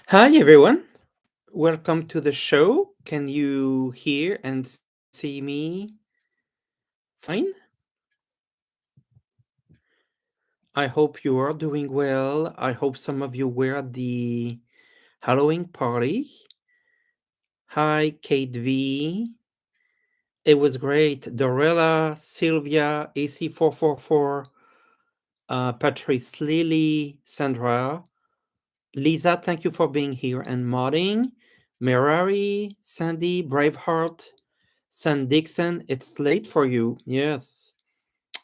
Hi, everyone. Welcome to the show. Can you hear and see me fine? I hope you are doing well. I hope some of you were at the Halloween party. Hi, Kate V. It was great. Dorella, Sylvia, AC444, Patrice Lily, Sandra, Lisa, thank you for being here and modding. Merari, Sandy, Braveheart, San Dixon, it's late for you. Yes,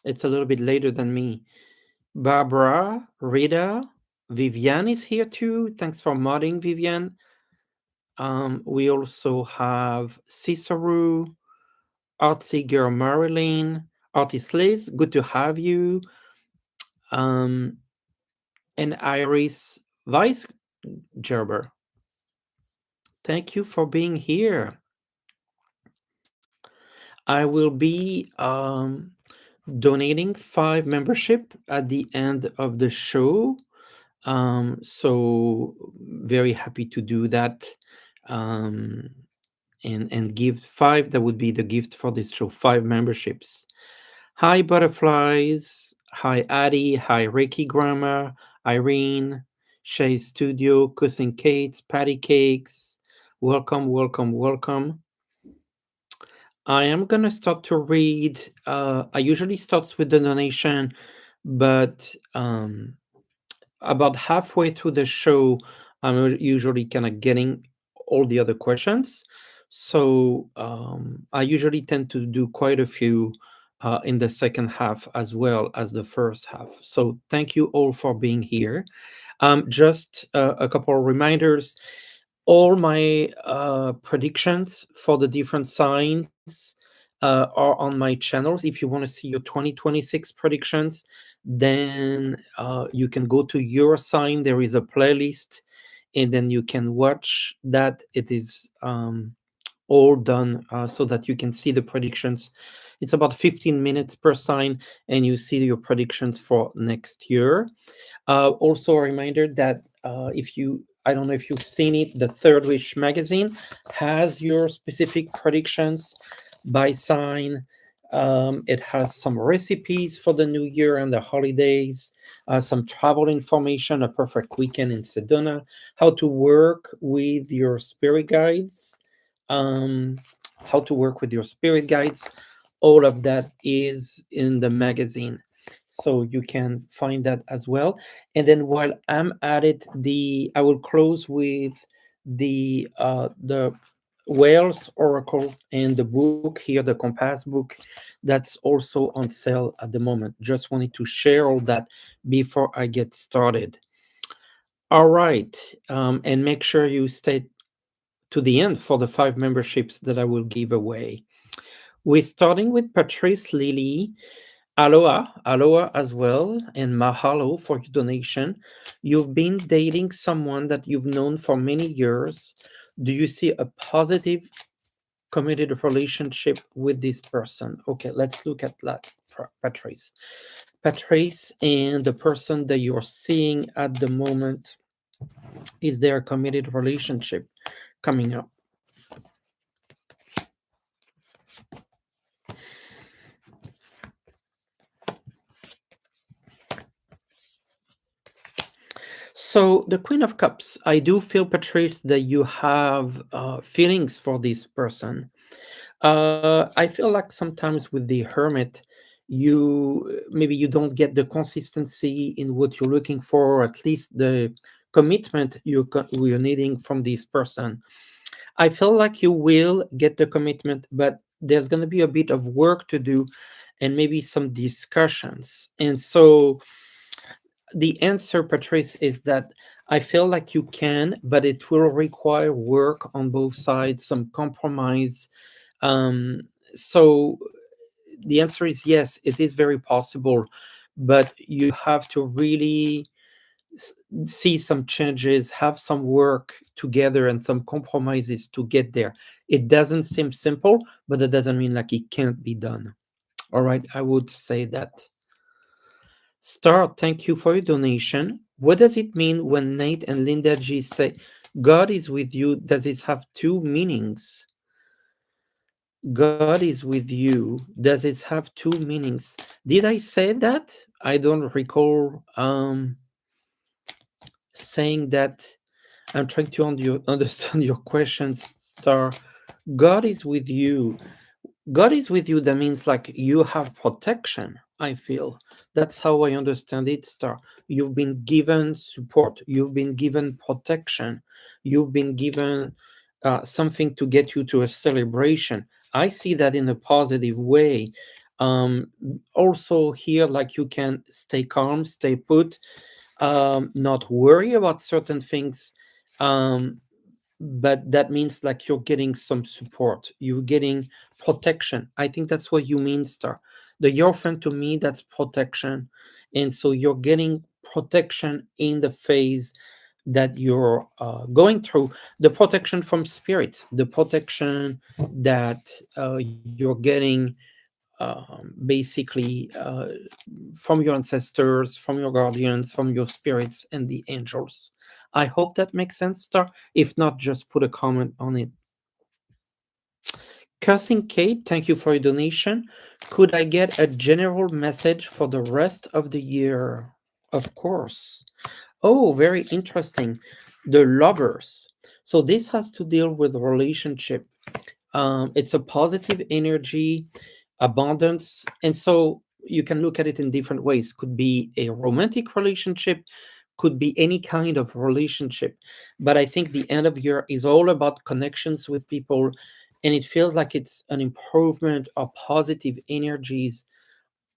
it's a little bit later than me. Barbara, Rita, Vivian is here too. Thanks for modding, Vivian. We also have Cicero, Artsy Girl Marilyn, Artist Liz, good to have you. Um, and Iris Vice Gerber. Thank you for being here. I will be donating 5 membership at the end of the show. So very happy to do that. Um, and give 5. That would be the gift for this show. 5 memberships. Hi, butterflies. Hi, Addie. Hi, Reiki Grammar. Irene. Shay Studio. Cousin Kate's. Patty Cakes. Welcome, welcome, welcome. I am gonna start to read. I usually starts with the donation, but about halfway through the show, I'm usually kind of getting all the other questions. So I usually tend to do quite a few in the second half as well as the first half. So thank you all for being here. Just a couple of reminders. All my predictions for the different signs are on my channels. If you want to see your 2026 predictions, then you can go to your sign. There is a playlist, and then you can watch that. It is all done so that you can see the predictions. It's about 15 minutes per sign, and you see your predictions for next year. Also, a reminder that if you, I don't know if you've seen it, the Third Wish magazine has your specific predictions by sign. It has some recipes for the new year and the holidays, some travel information, a perfect weekend in Sedona, how to work with your spirit guides, um, how to work with your spirit guides. All of that is in the magazine, so you can find that as well. And then while I'm at it, the I will close with the Wales Oracle and the book here, the Compass book, that's also on sale at the moment. Just wanted to share all that before I get started. All right, and make sure you stay to the end for the 5 memberships that I will give away. We're starting with Patrice Lily. Aloha, aloha as well, and mahalo for your donation. You've been dating someone that you've known for many years. Do you see a positive, committed relationship with this person? Okay, let's look at that, Patrice. Patrice and the person that you're seeing at the moment, is there a committed relationship coming up? So the Queen of Cups, I do feel, Patrice, that you have feelings for this person. I feel like sometimes with the Hermit, you maybe you don't get the consistency in what you're looking for, or at least the commitment you're needing from this person. I feel like you will get the commitment, but there's going to be a bit of work to do and maybe some discussions. And so the answer, Patrice, is that I feel like you can, but it will require work on both sides, some compromise. So the answer is yes, it is very possible, but you have to really s- see some changes, have some work together, and some compromises to get there. It doesn't seem simple, but that doesn't mean like it can't be done. All right, I would say that. Star, thank you for your donation. What does it mean when Nate and Linda G say God is with you. Does it have two meanings? God is with you. Does it have two meanings? Did I say that? I don't recall saying that. I'm trying to understand your questions, Star. God is with you. God is with you. That means like you have protection. I feel that's how I understand it, Star. You've been given support. You've been given protection. You've been given something to get you to a celebration. I see that in a positive way. Um, Also, here, like you can stay calm, stay put, not worry about certain things. Um, but that means like you're getting some support, you're getting protection. I think that's what you mean, Star. The your friend, to me, that's protection. And so you're getting protection in the phase that you're going through, the protection from spirits, the protection that you're getting basically from your ancestors, from your guardians, from your spirits and the angels. I hope that makes sense, Star. If not, just put a comment on it. Cousin Kate, thank you for your donation. Could I get a general message for the rest of the year? Of course. Oh, very interesting. The lovers. So this has to deal with relationship. It's a positive energy, abundance, and so you can look at it in different ways. Could be a romantic relationship, could be any kind of relationship. But I think the end of year is all about connections with people, and it feels like it's an improvement of positive energies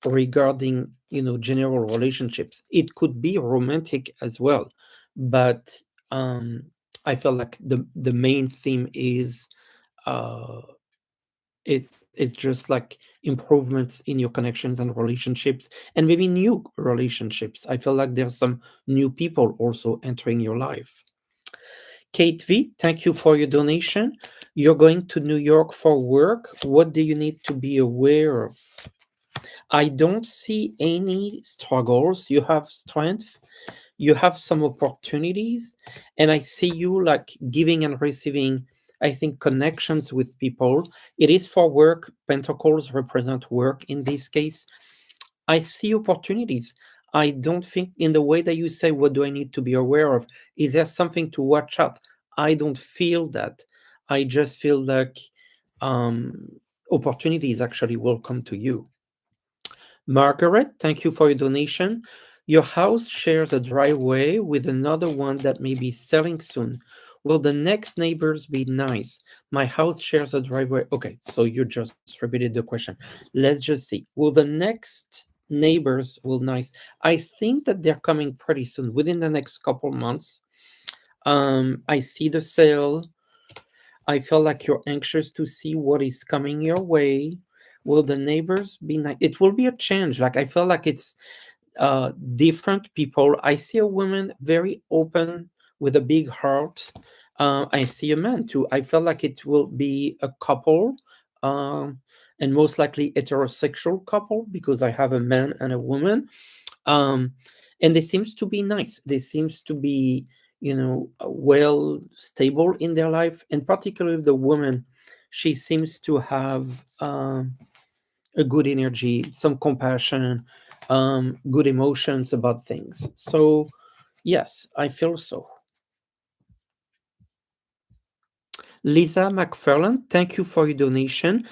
regarding general relationships. It could be romantic as well, but um I feel like the main theme is uh it's just like improvements in your connections and relationships, and maybe new relationships. I feel like there's some new people also entering your life. Kate V, thank you for your donation. You're going to New York for work. What do you need to be aware of? I don't see any struggles. You have strength, you have some opportunities, and I see you like giving and receiving, I think, connections with people. It is for work. Pentacles represent work in this case. I see opportunities. I don't think in the way that you say, what do I need to be aware of? Is there something to watch out? I don't feel that. I just feel like um, opportunities actually will come to you. Margaret, thank you for your donation. Your house shares a driveway with another one that may be selling soon. Will the next neighbors be nice? My house shares a driveway. Okay, so you just repeated the question. Let's just see. Will the next neighbors will nice? I think that they're coming pretty soon, within the next couple months. I see the sale. I feel like you're anxious to see what is coming your way. Will the neighbors be nice? It will be a change. Like I feel like it's different people. I see a woman very open with a big heart. I see a man too. I feel like it will be a couple, um, and most likely heterosexual couple because I have a man and a woman. um, and they seems to be nice. They seems to be well stable in their life, and particularly the woman, she seems to have a good energy, some compassion, good emotions about things. So yes, I feel so. Lisa McFarland, thank you for your donation.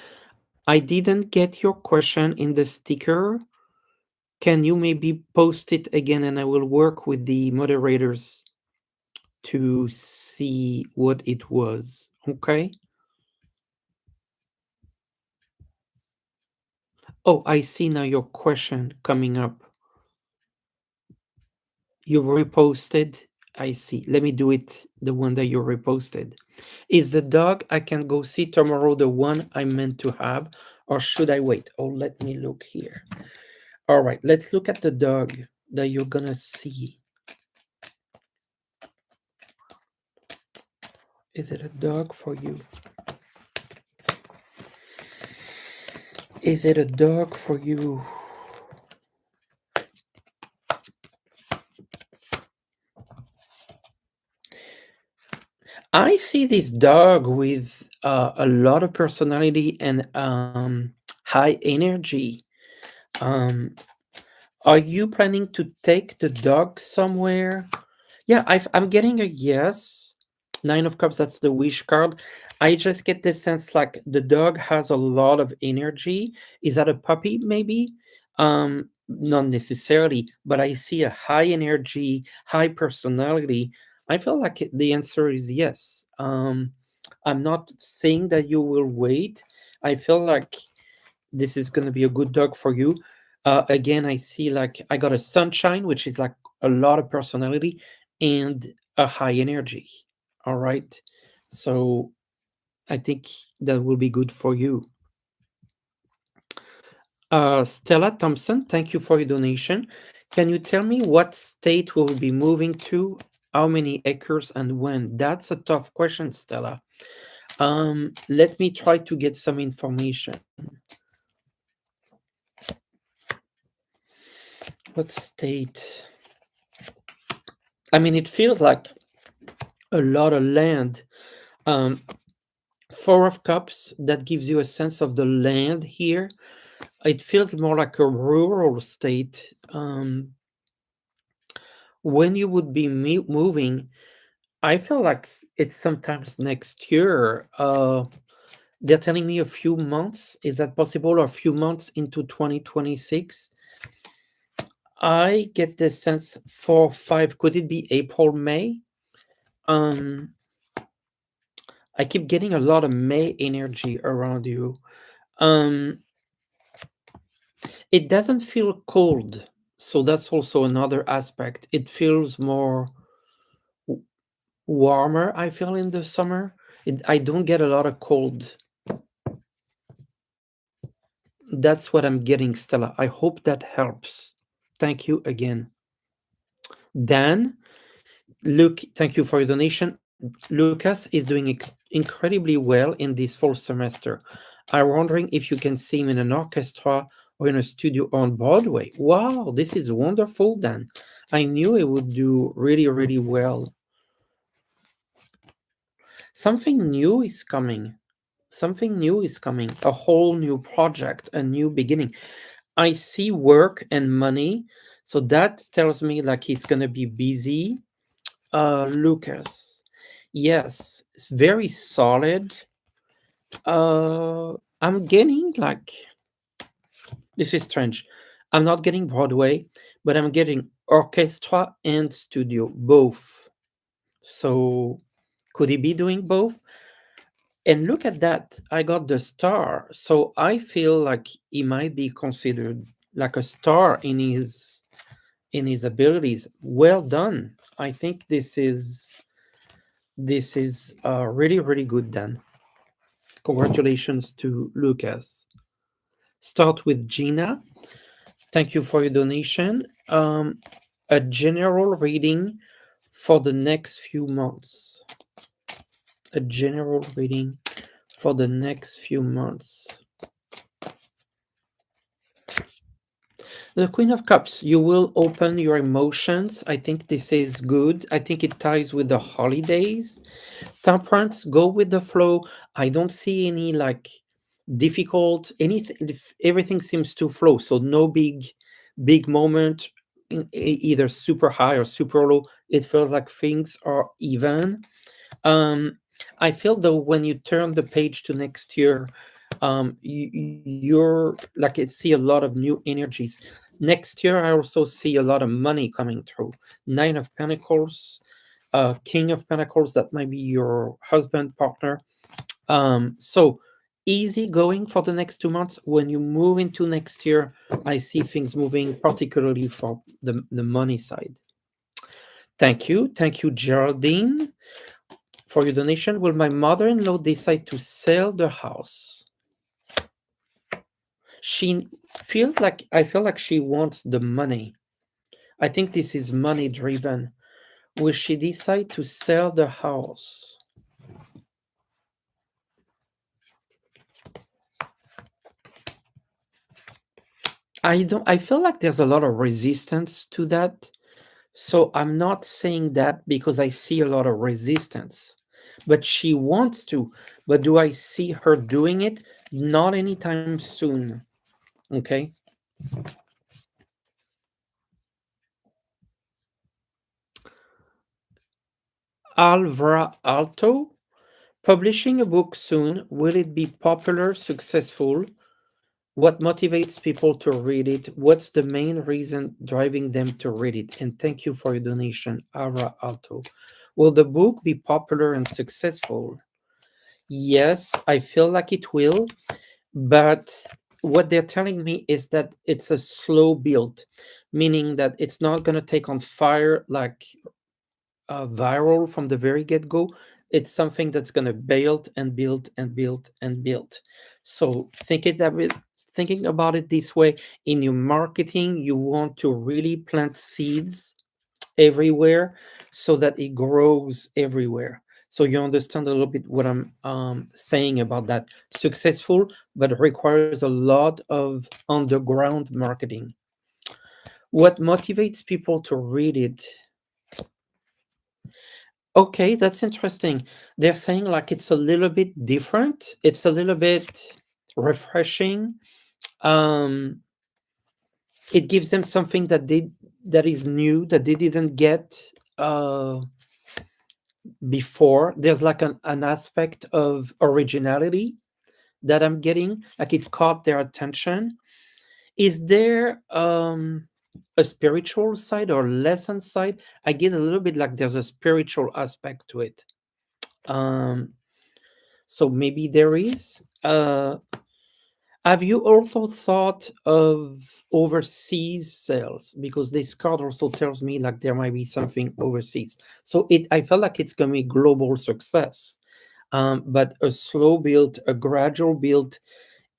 I didn't get your question in the sticker. Can you maybe post it again, and I will work with the moderators to see what it was. Okay. Oh, I see now your question coming up. You reposted. I see. Let me do it. The one that you reposted. Is the dog I can go see tomorrow the one I meant to have, or should I wait? Oh, let me look here. All right, let's look at the dog that you're gonna see. Is it a dog for you? Is it a dog for you? I see this dog with a lot of personality and high energy. Um, are you planning to take the dog somewhere? Yeah, I'm getting a yes. Nine of Cups, that's the wish card. I just get the sense like the dog has a lot of energy. Is that a puppy, maybe? Not necessarily, but I see a high energy, high personality. I feel like the answer is yes. I'm not saying that you will wait. I feel like this is going to be a good dog for you. Again, I see like I got a sunshine, which is like a lot of personality and a high energy. All right. So I think that will be good for you. Stella Thompson, thank you for your donation. Can you tell me what state we'll be moving to? How many acres and when? That's a tough question, Stella. Let me try to get some information. What state? I mean, it feels like a lot of land. Um, Four of Cups, that gives you a sense of the land here. It feels more like a rural state. When you would be moving, I feel like it's sometimes next year. They're telling me a few months. Is that possible? Or a few months into 2026? I get the sense 4, 5. Could it be April, May? Um, I keep getting a lot of May energy around you. Um, it doesn't feel cold, so that's also another aspect. It feels more w- warmer. I feel in the summer. I don't get a lot of cold. That's what I'm getting, Stella. I hope that helps. Thank you again. Dan, Luke, thank you for your donation. Lucas is doing incredibly well in this fall semester. I'm wondering if you can see him in an orchestra or in a studio on Broadway. Wow, this is wonderful, Dan. I knew it would do really, really well. Something new is coming. Something new is coming. A whole new project, a new beginning. I see work and money. So that tells me like he's going to be busy. Lucas. Yes, it's very solid. I'm getting like this is strange. I'm not getting Broadway, but I'm getting orchestra and studio both. So could he be doing both? And look at that, I got the star. So I feel like he might be considered like a star in his abilities. Well done. I think this is really really good, Dan. Congratulations to Lucas. Start with Gina. Thank you for your donation. A general reading for the next few months. A general reading for the next few months. The Queen of Cups, you will open your emotions. I think this is good. I think it ties with the holidays. Temperance, go with the flow. I don't see any like difficult anything. Everything seems to flow. So no big moment, either super high or super low. It feels like things are even. Um, I feel though when you turn the page to next year, you're like I see a lot of new energies. Next year, I also see a lot of money coming through. Nine of Pentacles, King of Pentacles, that might be your husband, partner. So easy going for the next 2 months. When you move into next year, I see things moving, particularly for the money side. Thank you. Thank you, Geraldine, for your donation. Will my mother in law decide to sell the house? She feels like I feel like she wants the money. I think this is money driven. Will she decide to sell the house? I feel like there's a lot of resistance to that. So I'm not saying that because I see a lot of resistance. but she wants to. But do I see her doing it? Not anytime soon. Okay. Alvra Alto, publishing a book soon. Will it be popular, successful? What motivates people to read it? What's the main reason driving them to read it? And thank you for your donation, Alvra Alto. Will the book be popular and successful? Yes, I feel like it will, but what they're telling me is that it's a slow build, meaning that it's not going to take on fire like viral from the very get go. It's something that's going to build and build and build and build. So thinking about it this way, in your marketing, you want to really plant seeds everywhere so that it grows everywhere. So you understand a little bit what I'm saying about that. Successful, but it requires a lot of underground marketing. What motivates people to read it? Okay, that's interesting. They're saying like it's a little bit different. It's a little bit refreshing. Um, it gives them something that is new that they didn't get uh, before. There's like an aspect of originality that I'm getting. Like it caught their attention. Is there a spiritual side or lesson side? I get a little bit like there's a spiritual aspect to it. Um, so maybe there is. Have you also thought of overseas sales? Because this card also tells me like there might be something overseas. So I felt like it's gonna be global success, but a slow build, a gradual build,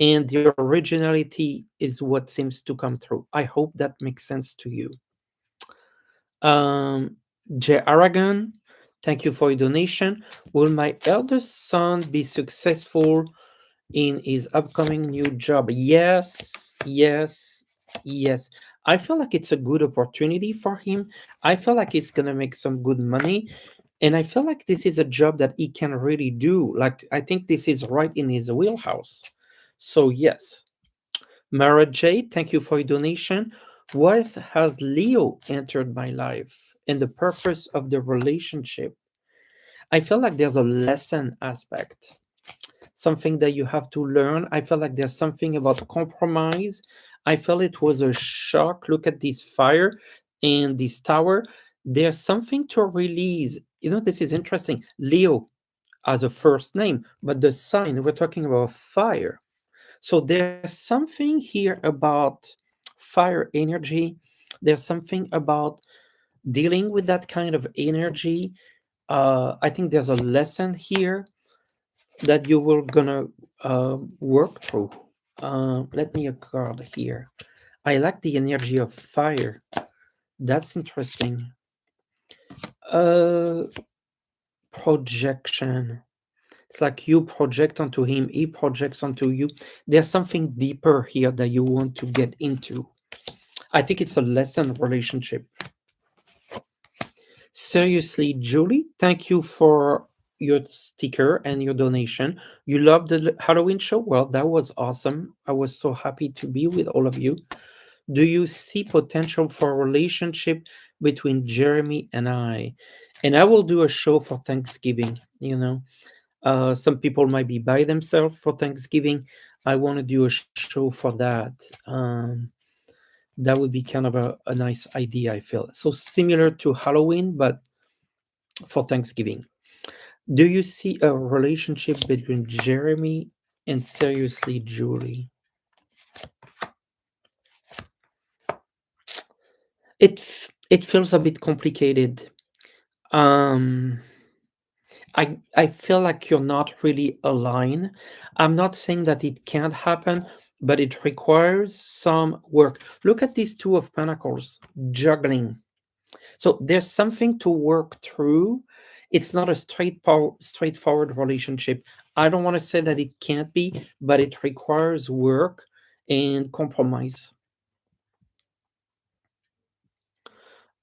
and the originality is what seems to come through. I hope that makes sense to you. Um, J. Aragon, thank you for your donation. Will my eldest son be successful in his upcoming new job? Yes, yes, yes. I feel like it's a good opportunity for him. I feel like he's gonna make some good money. And I feel like this is a job that he can really do. Like, I think this is right in his wheelhouse. So, yes. Mara J, thank you for your donation. What has Leo entered my life and the purpose of the relationship? I feel like there's a lesson aspect, something that you have to learn. I feel like there's something about compromise. I felt it was a shock. Look at this fire and this tower. There's something to release. You know, this is interesting. Leo as a first name, but the sign, we're talking about fire. So there's something here about fire energy. There's something about dealing with that kind of energy. I think there's a lesson here that you were gonna work through. Let me a card here. I like the energy of fire. That's interesting. Uh, Projection. It's like you project onto him, he projects onto you. There's something deeper here that you want to get into. I think it's a lesson relationship. Seriously, Julie, thank you for your sticker and your donation. You loved the Halloween show? Well, that was awesome. I was so happy to be with all of you. Do you see potential for a relationship between Jeremy and I? And I will do a show for Thanksgiving. Some people might be by themselves for Thanksgiving. I want to do a show for that. That would be kind of a nice idea, I feel. So similar to Halloween, but for Thanksgiving. Do you see a relationship between Jeremy and seriously Julie? It feels a bit complicated. Um, I feel like you're not really aligned. I'm not saying that it can't happen, but it requires some work. Look at these two of pentacles juggling. So there's something to work through. It's not a straightforward relationship. I don't want to say that it can't be, but it requires work and compromise.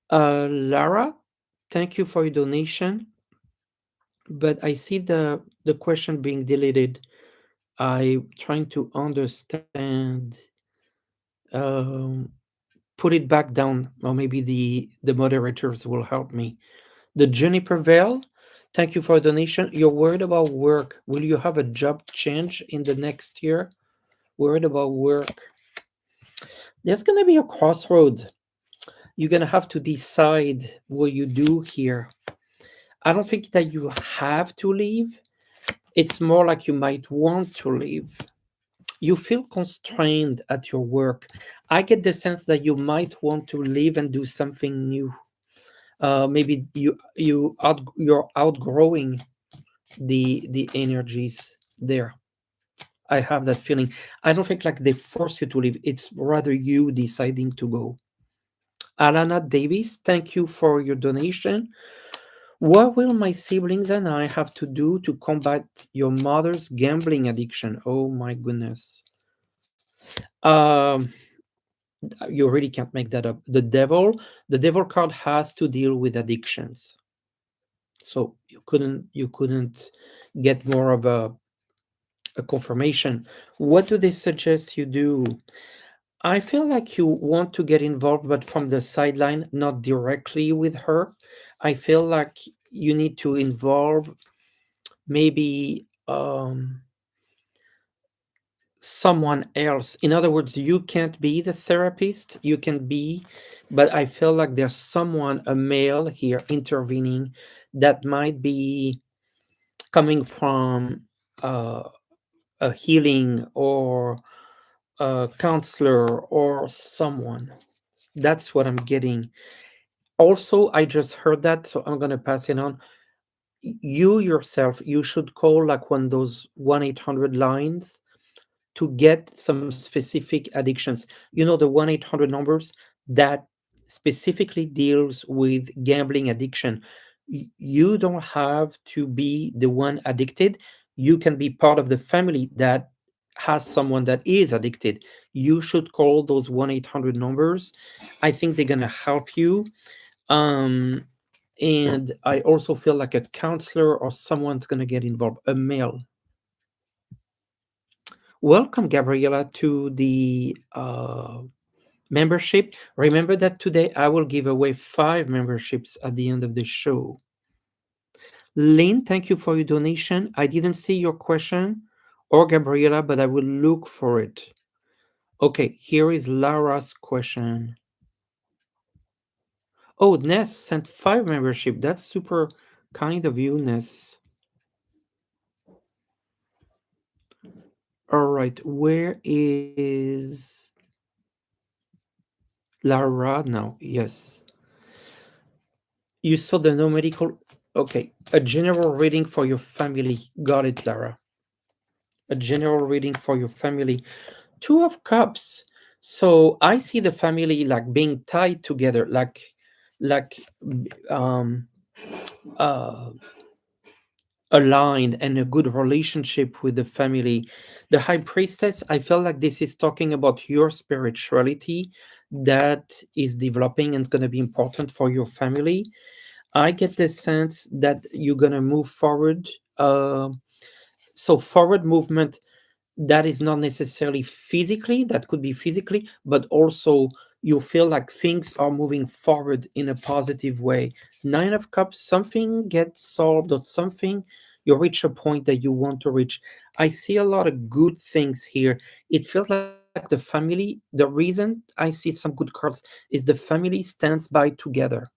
Lara, thank you for your donation. but I see the question being deleted. I trying to understand. Um, put it back down, or maybe the moderators will help me. The Juniper Veil, thank you for a donation. You're worried about work. Will you have a job change in the next year? Worried about work. There's gonna be a crossroad. You're gonna have to decide what you do here. I don't think that you have to leave. It's more like you might want to leave. You feel constrained at your work. I get the sense that you might want to leave and do something new. Maybe you're outgrowing the energies there. I have that feeling. I don't think like they force you to leave. It's rather you deciding to go. Alana Davis, thank you for your donation. What will my siblings and I have to do to combat your mother's gambling addiction? Oh my goodness. Um, you really can't make that up. The devil card has to deal with addictions. So you couldn't get more of a confirmation. What do they suggest you do? I feel like you want to get involved, but from the sideline, not directly with her. I feel like you need to involve maybe someone else. In other words, you can't be the therapist, you can be, but I feel like there's someone, a male here, intervening that might be coming from uh, a healing or a counselor or someone. That's what I'm getting. Also, I just heard that, so I'm gonna pass it on. You yourself, you should call like one of those 1-800 lines to get some specific addictions. You know, the 1-800 numbers that specifically deals with gambling addiction. You don't have to be the one addicted. You can be part of the family that has someone that is addicted. You should call those 1-800 numbers. I think they're going to help you. Um, and I also feel like a counselor or someone's going to get involved, a male. Welcome, Gabriela, to the membership. Remember that today I will give away 5 memberships at the end of the show. Lynn, thank you for your donation. I didn't see your question or Gabriela, but I will look for it. Okay, here is Lara's question. Oh, Ness sent 5 membership. That's super kind of you, Ness. All right, where is Lara now? Yes. You saw the no medical. Okay, a general reading for your family. Got it, Lara. A general reading for your family. 2 of Cups. So I see the family like being tied together, like um, uh, aligned and a good relationship with the family. The High Priestess. I feel like this is talking about your spirituality that is developing and going to be important for your family. I get the sense that you're gonna move forward. So forward movement that is not necessarily physically, that could be physically, but also you feel like things are moving forward in a positive way. 9 of Cups, something gets solved or something you reach a point that you want to reach. I see a lot of good things here. It feels like the family, the reason I see some good cards is the family stands by together.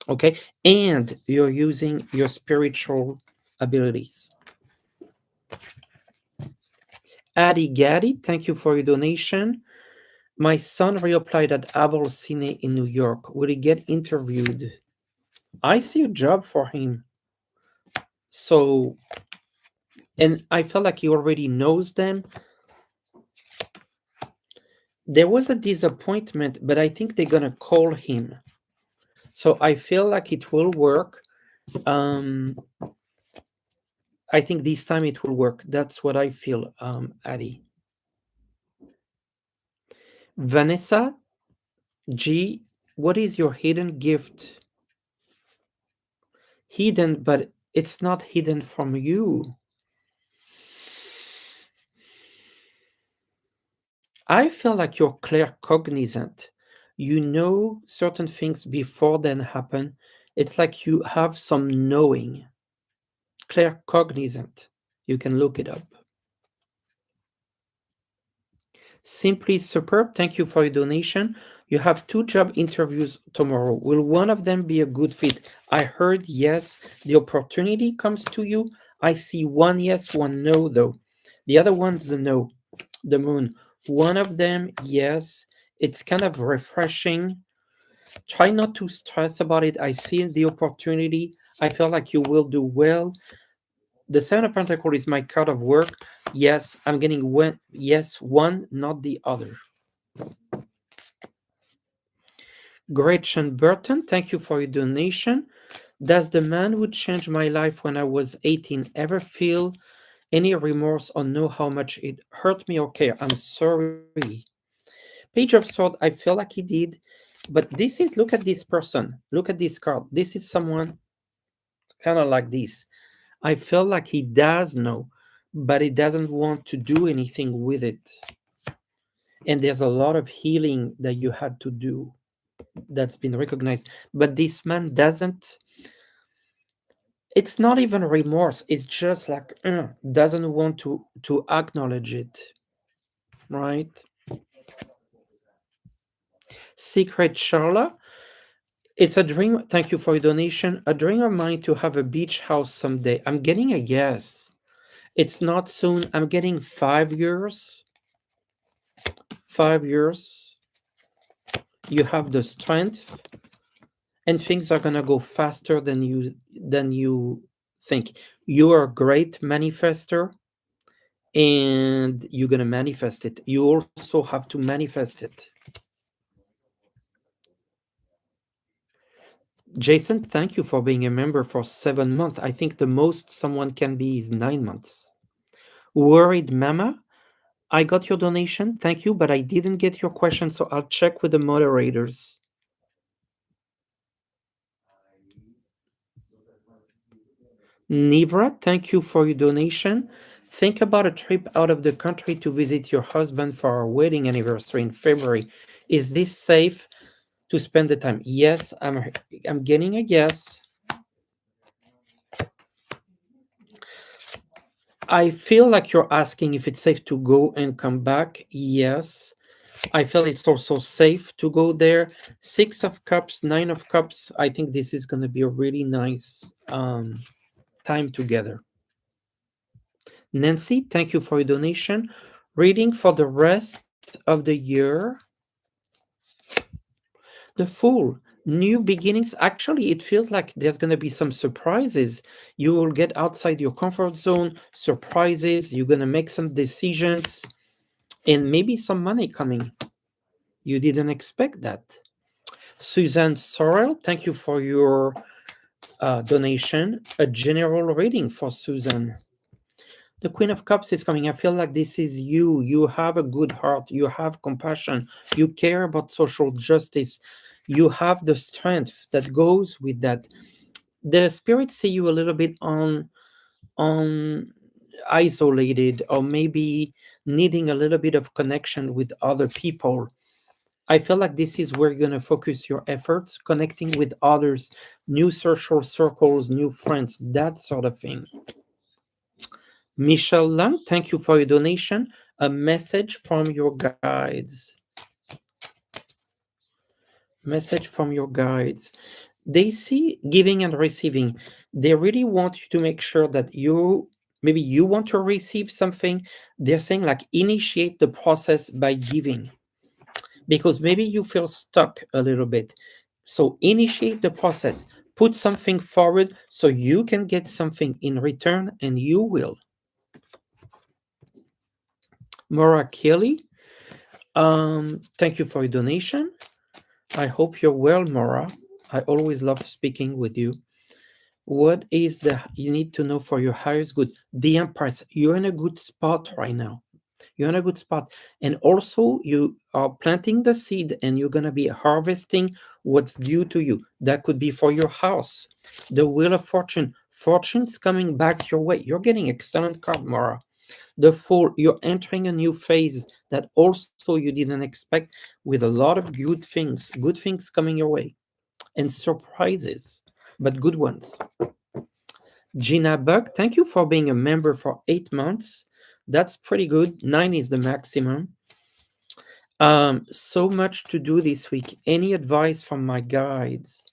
Okay, and you're using your spiritual abilities. Addy Gaddy, thank you for your donation. My son reapplied at Abel Cine in New York. Will he get interviewed? I see a job for him. So, and I felt like he already knows them. There was a disappointment, but I think they're gonna call him. So I feel like it will work. Um, I think this time it will work. That's what I feel, Addy. Vanessa G, what is your hidden gift? Hidden, but It's not hidden from you. I feel like you're claircognizant. You know certain things before then happen. It's like you have some knowing. Claircognizant. You can look it up. Simply superb. Thank you for your donation. You have two job interviews tomorrow. Will one of them be a good fit? I heard yes. The opportunity comes to you. I see one yes, one no, though. The other one's the no, the moon. One of them, yes. It's kind of refreshing. Try not to stress about it. I see the opportunity. I feel like you will do well. The Seven of Pentacles is my card of work. Yes, I'm getting one. Yes, one, not the other. Gretchen Burton, thank you for your donation. Does the man who changed my life when I was 18 ever feel any remorse or know how much it hurt me or care? I'm sorry. Page of Swords, I feel like he did. But this is, look at this person. Look at this card. This is someone kind of like this. I feel like he does know, but he doesn't want to do anything with it. And there's a lot of healing that you had to do that's been recognized. But this man doesn't, it's not even remorse. It's just like doesn't want to acknowledge it, right? Secret Charla, it's a dream. Thank you for your donation. A dream of mine to have a beach house someday. I'm getting a yes. It's not soon. I'm getting 5 years. 5 years. You have the strength, and things are gonna go faster than you think. You are a great manifester, and you're gonna manifest it. You also have to manifest it. Jason, thank you for being a member for 7 months. I think the most someone can be is 9 months. Worried Mama, I got your donation. Thank you, but I didn't get your question, so I'll check with the moderators. Nivra, thank you for your donation. Think about a trip out of the country to visit your husband for our wedding anniversary in February. Is this safe to spend the time? Yes, I'm getting a yes. I feel like you're asking if it's safe to go and come back. Yes. I feel it's also safe to go there. 6 of Cups, 9 of Cups. I think this is going to be a really nice time together. Nancy, thank you for your donation. Reading for the rest of the year. The Fool, new beginnings. Actually, it feels like there's going to be some surprises. You will get outside your comfort zone, surprises. You're going to make some decisions, and maybe some money coming. You didn't expect that. Suzanne Sorrell, thank you for your donation. A general reading for Susan. The Queen of Cups is coming. I feel like this is you. You have a good heart. You have compassion. You care about social justice. You have the strength that goes with that. The spirits see you a little bit on isolated, or maybe needing a little bit of connection with other people. I feel like this is where you're going to focus your efforts, connecting with others, new social circles, new friends, that sort of thing. Michelle Lang, thank you for your donation. A message from your guides. Message from your guides. They see giving and receiving. They really want you to make sure that maybe you want to receive something. They're saying like initiate the process by giving, because maybe you feel stuck a little bit. So initiate the process. Put something forward so you can get something in return, and you will. Maura Kelly, thank you for your donation. I hope you're well, Maura. I always love speaking with you. What is the you need to know for your highest good? The Empress, you're in a good spot right now. You're in a good spot. And also, you are planting the seed and you're going to be harvesting what's due to you. That could be for your house. The Wheel of Fortune, Fortune's coming back your way. You're getting excellent card, Mara. The Fool, you're entering a new phase that also you didn't expect, with a lot of good things coming your way, and surprises, but good ones. Gina Buck, thank you for being a member for 8 months. That's pretty good. Nine is the maximum. So much to do this week. Any advice from my guides?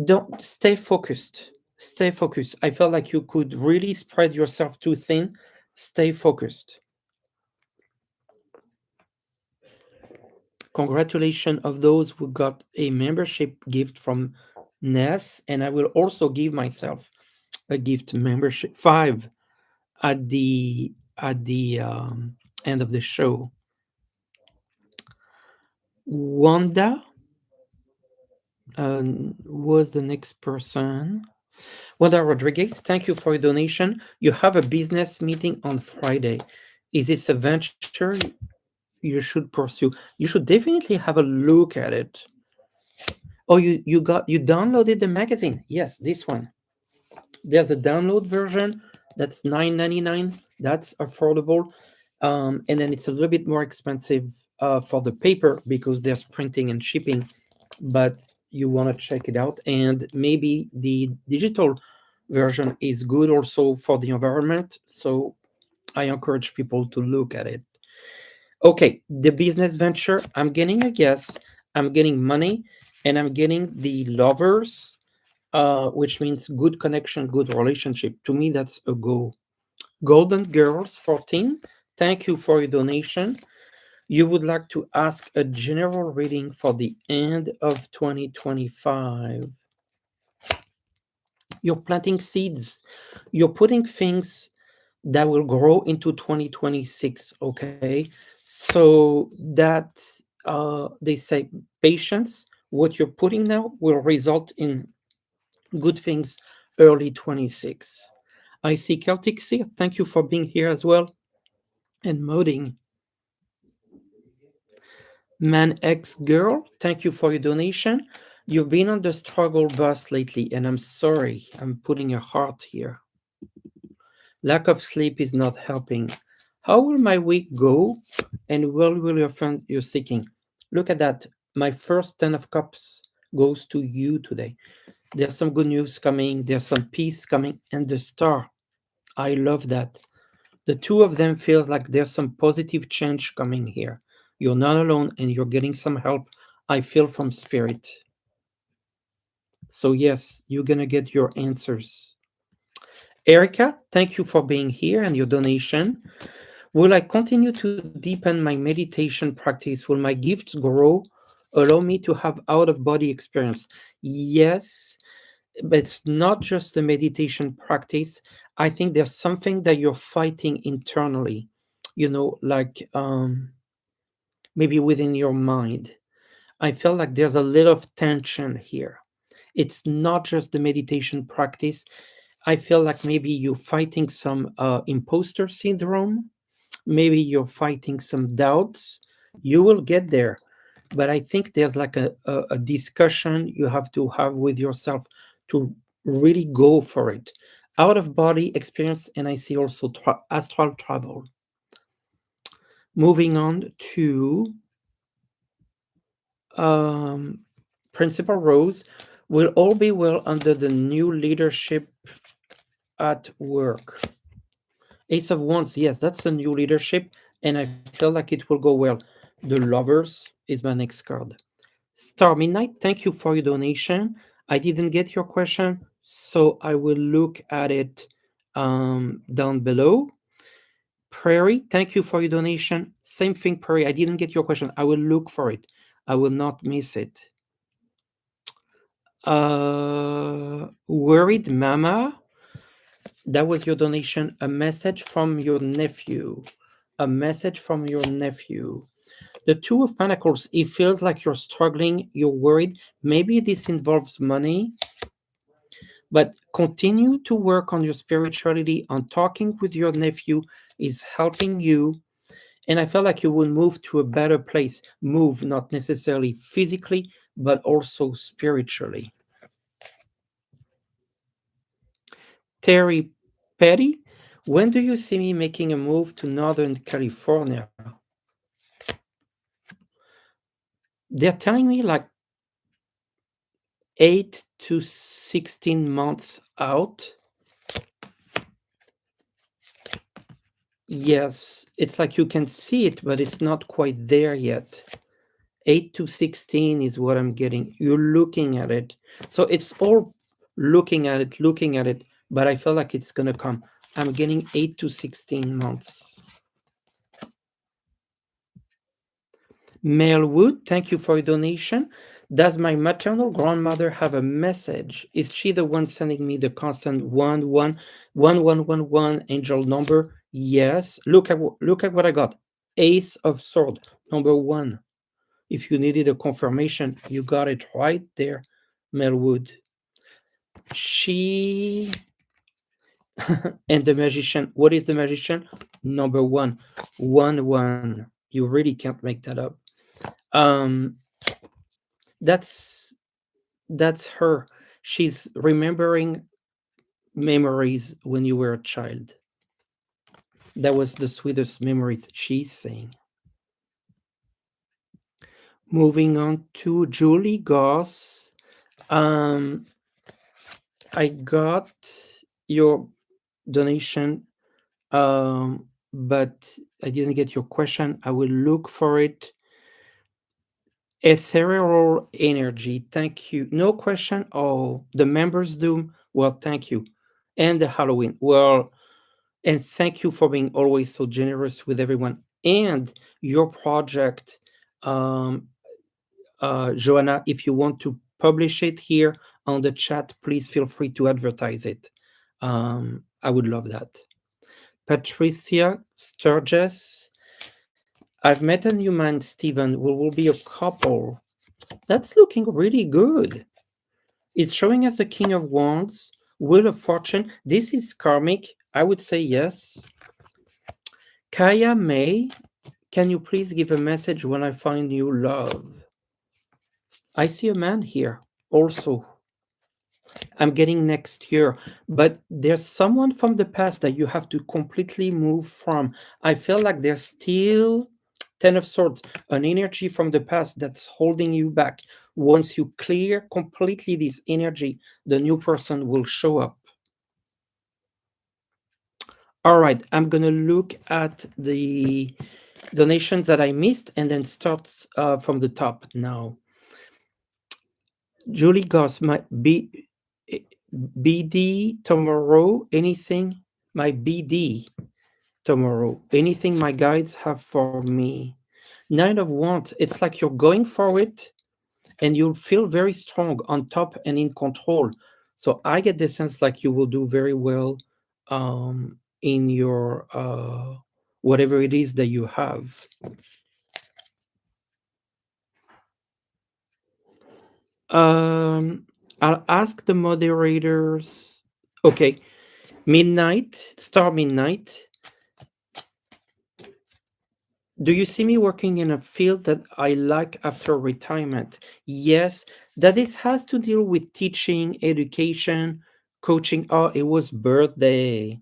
Don't stay focused. Stay focused. I felt like you could really spread yourself too thin. Stay focused. Congratulations of those who got a membership gift from Ness, and I will also give myself a gift membership 5 at the end of the show. Wanda was the next person. Wanda Rodriguez, thank you for your donation. You have a business meeting on Friday. Is this a venture you should pursue? You should definitely have a look at it. Oh, you downloaded the magazine? Yes, this one. There's a download version that's $9.99. That's affordable, and then it's a little bit more expensive for the paper because there's printing and shipping. But you want to check it out, and maybe the digital version is good also for the environment. So I encourage people to look at it. Okay, the business venture. I'm getting a yes. I'm getting money, and I'm getting the lovers, which means good connection, good relationship. To me, that's a go. Golden Girls 14, thank you for your donation. You would like to ask a general reading for the end of 2025. You're planting seeds, you're putting things that will grow into 2026. Okay, so that they say patience, what you're putting now will result in good things early 26. I see Celtic Sea. Thank you for being here as well. And modding. Man X Girl, thank you for your donation. You've been on the struggle bus lately, and I'm sorry. I'm putting a heart here. Lack of sleep is not helping. How will my week go? And will your friend you're seeking? Look at that. My first 10 of cups goes to you today. There's some good news coming, there's some peace coming, and the star. I love that. The two of them feels like there's some positive change coming here. You're not alone and you're getting some help. I feel from spirit. So yes, you're gonna get your answers. Erica, thank you for being here and your donation. Will I continue to deepen my meditation practice? Will my gifts grow? Allow me to have out of body experience? Yes, but it's not just the meditation practice. I think there's something that you're fighting internally, like maybe within your mind. I feel like there's a little of tension here. It's not just the meditation practice. I feel like maybe you're fighting some imposter syndrome. Maybe you're fighting some doubts. You will get there. But I think there's like a discussion you have to have with yourself to really go for it. Out of body experience, and I see also astral travel. Moving on to um, Principal Rose, will all be well under the new leadership at work. Ace of Wands, yes, that's the new leadership, and I feel like it will go well. The Lovers is my next card. Star Midnight, thank you for your donation. I didn't get your question, so I will look at it down below. Prairie, thank you for your donation. Same thing, Prairie. I didn't get your question. I will look for it. I will not miss it. Worried Mama, that was your donation. A message from your nephew. A message from your nephew. The Two of Pentacles, it feels like you're struggling, you're worried. Maybe this involves money, but continue to work on your spirituality, on talking with your nephew is helping you. And I feel like you will move to a better place. Move, not necessarily physically, but also spiritually. Terry Petty, when do you see me making a move to Northern California? They're telling me like 8 to 16 months out. Yes, it's like you can see it, but it's not quite there yet. 8 to 16 is what I'm getting. You're looking at it. So it's all looking at it, but I feel like it's going to come. I'm getting 8 to 16 months. Melwood, thank you for your donation. Does my maternal grandmother have a message? Is she the one sending me the constant 1 1 1 1 1 1 angel number? Yes. Look at what I got. Ace of Sword, number 1. If you needed a confirmation, you got it right there, Melwood. She and the magician. What is the magician? Number 1. 1 1. You really can't make that up. Um that's that's her. She's remembering memories when you were a child. That was the sweetest memories, she's saying. Moving on to Julie Goss. Um, I got your donation, but I didn't get your question. I will look for it. Ethereal energy. Thank you. No question. Oh, the members doom. Well, thank you. And the Halloween. Well, and thank you for being always so generous with everyone and your project, um, Joanna. If you want to publish it here on the chat, please feel free to advertise it. I would love that. Patricia Sturgis, I've met a new man, Stephen. We will be a couple. That's looking really good. It's showing us the King of Wands, Wheel of Fortune. This is karmic. I would say yes. Kaya May, can you please give a message when I find new love? I see a man here also. I'm getting next year, but there's someone from the past that you have to completely move from. I feel like there's still Ten of Swords, an energy from the past that's holding you back. Once you clear completely this energy, the new person will show up. All right, I'm going to look at the donations that I missed and then start from the top now. Julie Goss, my BD tomorrow, anything? My BD tomorrow, anything my guides have for me? Nine of Wands, it's like you're going for it and you'll feel very strong on top and in control. So I get the sense like you will do very well in your whatever it is that you have. Um, I'll ask the moderators. Okay, Midnight, Star Midnight. Do you see me working in a field that I like after retirement? Yes, that it has to deal with teaching, education, coaching. Oh, it was birthday.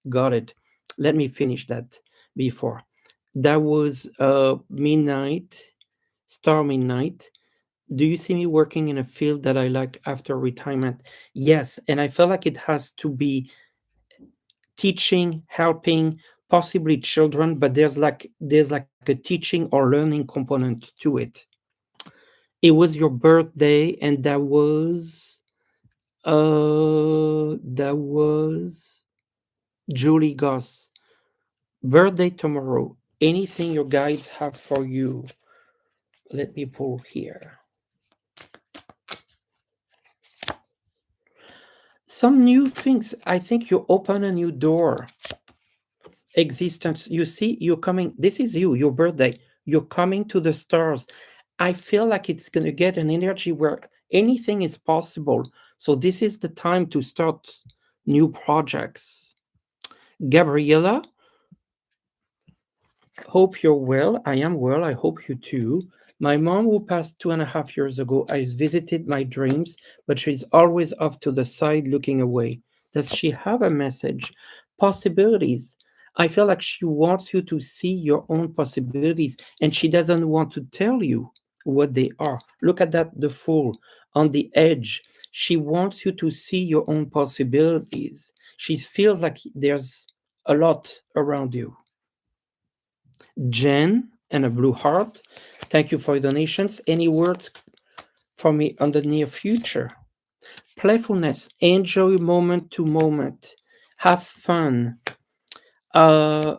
Got it. Let me finish that before. That was Midnight, Star Midnight. Do you see me working in a field that I like after retirement? Yes, and I feel like it has to be teaching, helping, possibly children, but there's like a teaching or learning component to it. It was your birthday, and that was Julie Goss. Birthday tomorrow. Anything your guides have for you? Let me pull here. Some new things. I think you open a new door. Existence. You see, you're coming. This is you, your birthday. You're coming to the stars. I feel like it's going to get an energy where anything is possible. So, this is the time to start new projects. Gabriella, hope you're well. I am well. I hope you too. My mom, who passed 2.5 years ago, I visited my dreams, but she's always off to the side looking away. Does she have a message? Possibilities. I feel like she wants you to see your own possibilities and she doesn't want to tell you what they are. Look at that, the fool on the edge. She wants you to see your own possibilities. She feels like there's a lot around you. Jen and a blue heart. Thank you for your donations. Any words for me on the near future? Playfulness, enjoy moment to moment, have fun. Uh,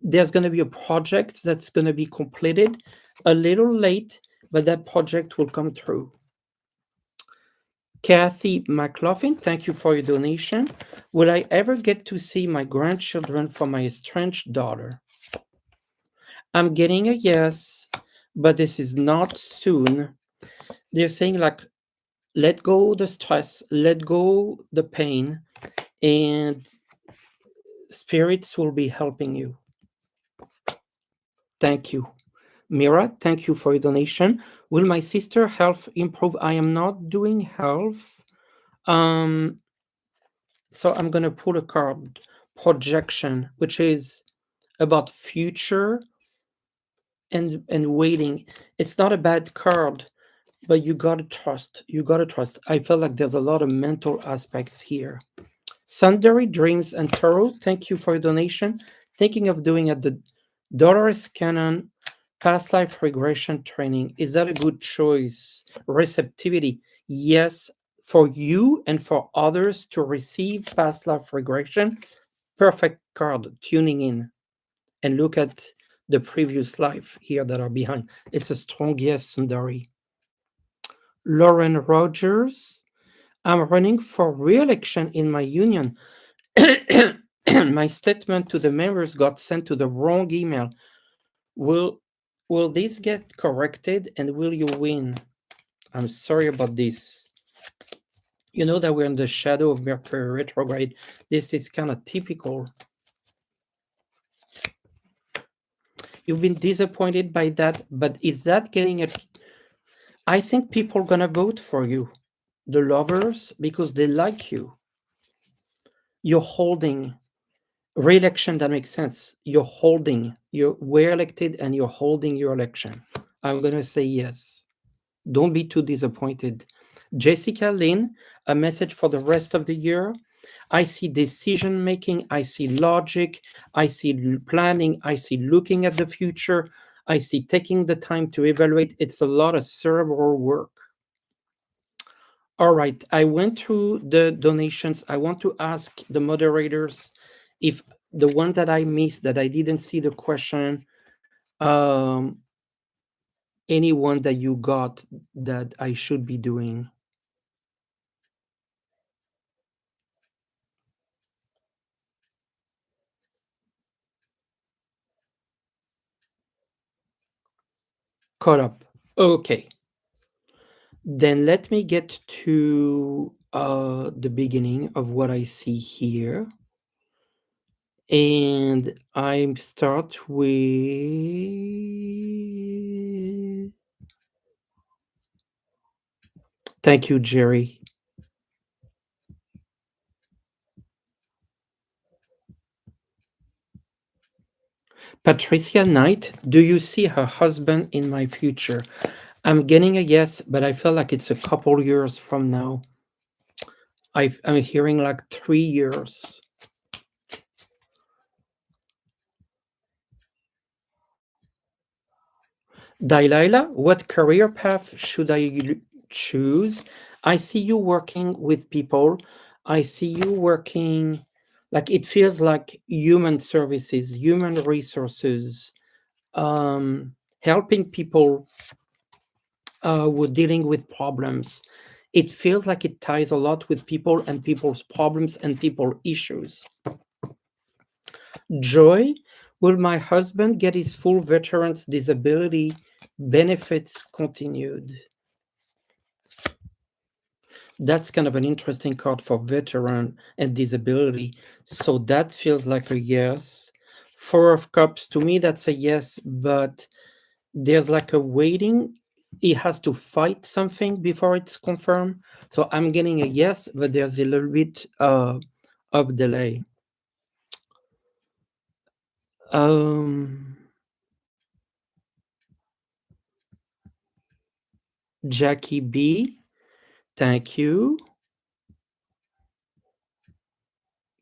there's going to be a project that's going to be completed a little late, but that project will come through. Kathy McLaughlin, thank you for your donation. Will I ever get to see my grandchildren for my estranged daughter? I'm getting a yes, but this is not soon. They're saying, like, let go the stress, let go the pain, and spirits will be helping you. Thank you. Mira, thank you for your donation. Will my sister health improve? I am not doing health. Um, so I'm gonna pull a card, projection, which is about future and waiting. It's not a bad card, but you gotta trust. You gotta trust. I feel like there's a lot of mental aspects here. Sundari Dreams and Tarot, thank you for your donation. Thinking of doing at the Dolores Cannon past life regression training. Is that a good choice? Receptivity. Yes, for you and for others to receive past life regression. Perfect card. Tuning in and look at the previous life here that are behind. It's a strong yes, Sundari. Lauren Rogers. I'm running for re-election in my union. My statement to the members got sent to the wrong email. Will will this get corrected and will you win? I'm sorry about this. You know that we're in the shadow of Mercury retrograde. This is kind of typical. You've been disappointed by that, but is that getting it? I think people are gonna vote for you, the lovers, because they like you. You're holding re-election. That makes sense. You're holding. You were elected, and you're holding your election. I'm gonna say yes. Don't be too disappointed. Jessica Lynn, a message for the rest of the year. I see decision making, I see logic, I see planning, I see looking at the future, I see taking the time to evaluate. It's a lot of cerebral work. All right, I went through the donations. I want to ask the moderators if the one that I missed, that I didn't see the question, um, anyone that you got that I should be doing. Caught up. Okay. Then let me get to the beginning of what I see here. And I start with. Thank you, Jerry. Patricia Knight, do you see her husband in my future? I'm getting a yes, but I feel like it's a couple years from now. I'm hearing like 3 years. Delilah, what career path should I choose? I see you working with people. I see you working, like, it feels like human services, human resources, helping people who are dealing with problems. It feels like it ties a lot with people and people's problems and people issues. Joy, will my husband get his full veterans disability benefits continued? That's kind of an interesting card for veteran and disability. So that feels like a yes. Four of Cups, to me, that's a yes, but there's like a waiting. he has to fight something before it's confirmed. So I'm getting a yes, but there's a little bit of delay. Um, Jackie B, thank you.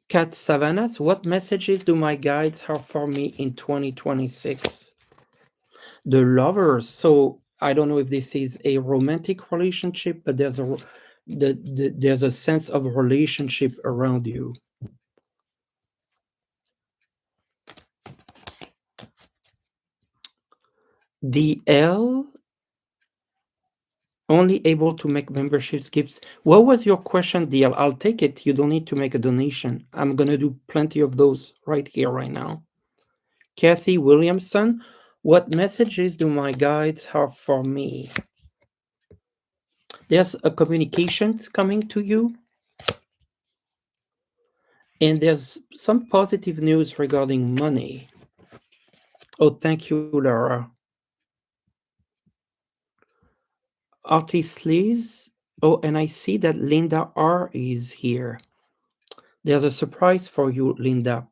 Cat Savanas, what messages do my guides have for me in 2026? The lovers. So I don't know if this is a romantic relationship, but there's a sense of relationship around you. The L, only able to make memberships gifts. What was your question, DL? I'll take it. You don't need to make a donation. I'm gonna do plenty of those right here, right now. Kathy Williamson, what messages do my guides have for me? There's a communications coming to you, and there's some positive news regarding money. Oh, thank you, Laura. Artist Liz. Oh, and I see that Linda R is here. There's a surprise for you, Linda.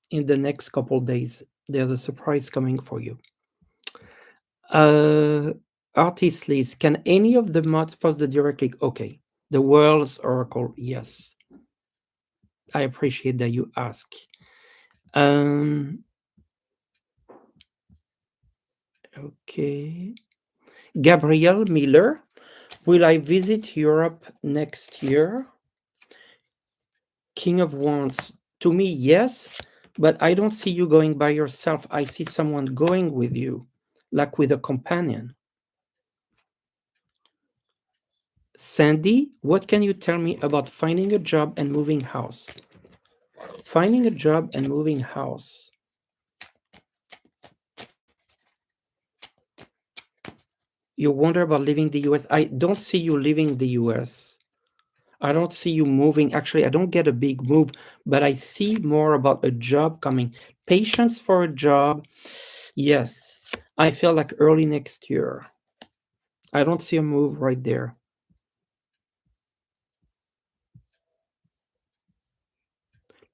In the next couple days, there's a surprise coming for you. Uh, Artist Liz, can any of the mods post the direct link? Okay. The World's Oracle, yes. I appreciate that you ask. Um, okay. Gabrielle Miller, will I visit Europe next year? King of Wands, to me, yes, but I don't see you going by yourself. I see someone going with you, like with a companion. Sandy, what can you tell me about finding a job and moving house? Finding a job and moving house. You wonder about leaving the US. I don't see you leaving the US. I don't see you moving. Actually, I don't get a big move, but I see more about a job coming. Patience for a job. Yes. I feel like early next year. I don't see a move right there.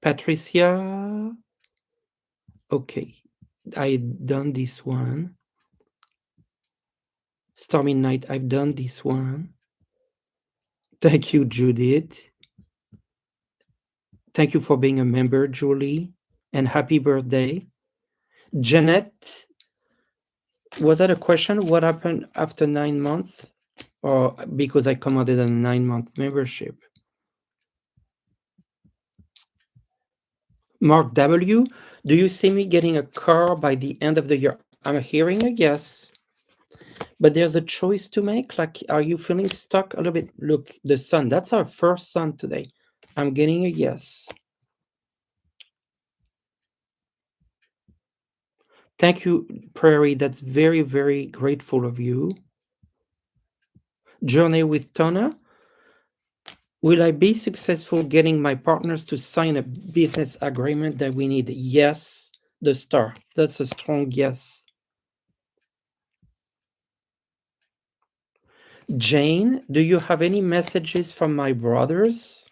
Patricia. Okay. I done this one. Stormy Night, I've done this one. Thank you, Judith. Thank you for being a member, Julie. And happy birthday. Jeanette, was that a question? What happened after 9 months? Or because I commanded a 9-month membership? Mark W, do you see me getting a car by the end of the year? I'm hearing a yes, but there's a choice to make. Like, are you feeling stuck a little bit? Look, the sun, that's our first sun today. I'm getting a yes. Thank you, Prairie. That's very, very grateful of you. Journey with Tona. Will I be successful getting my partners to sign a business agreement that we need? Yes, the star. That's a strong yes. Jane, do you have any messages from my brothers?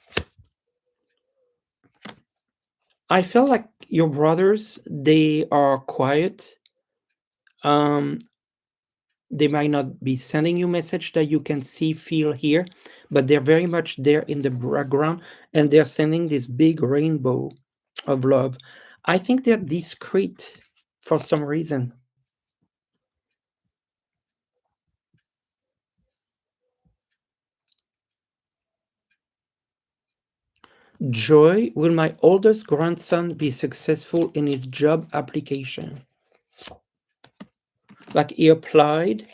I feel like your brothers, they are quiet. Um, they might not be sending you message that you can see, feel, hear, but they're very much there in the background, and they're sending this big rainbow of love. I think they're discreet for some reason. Joy, will my oldest grandson be successful in his job application? Like he applied,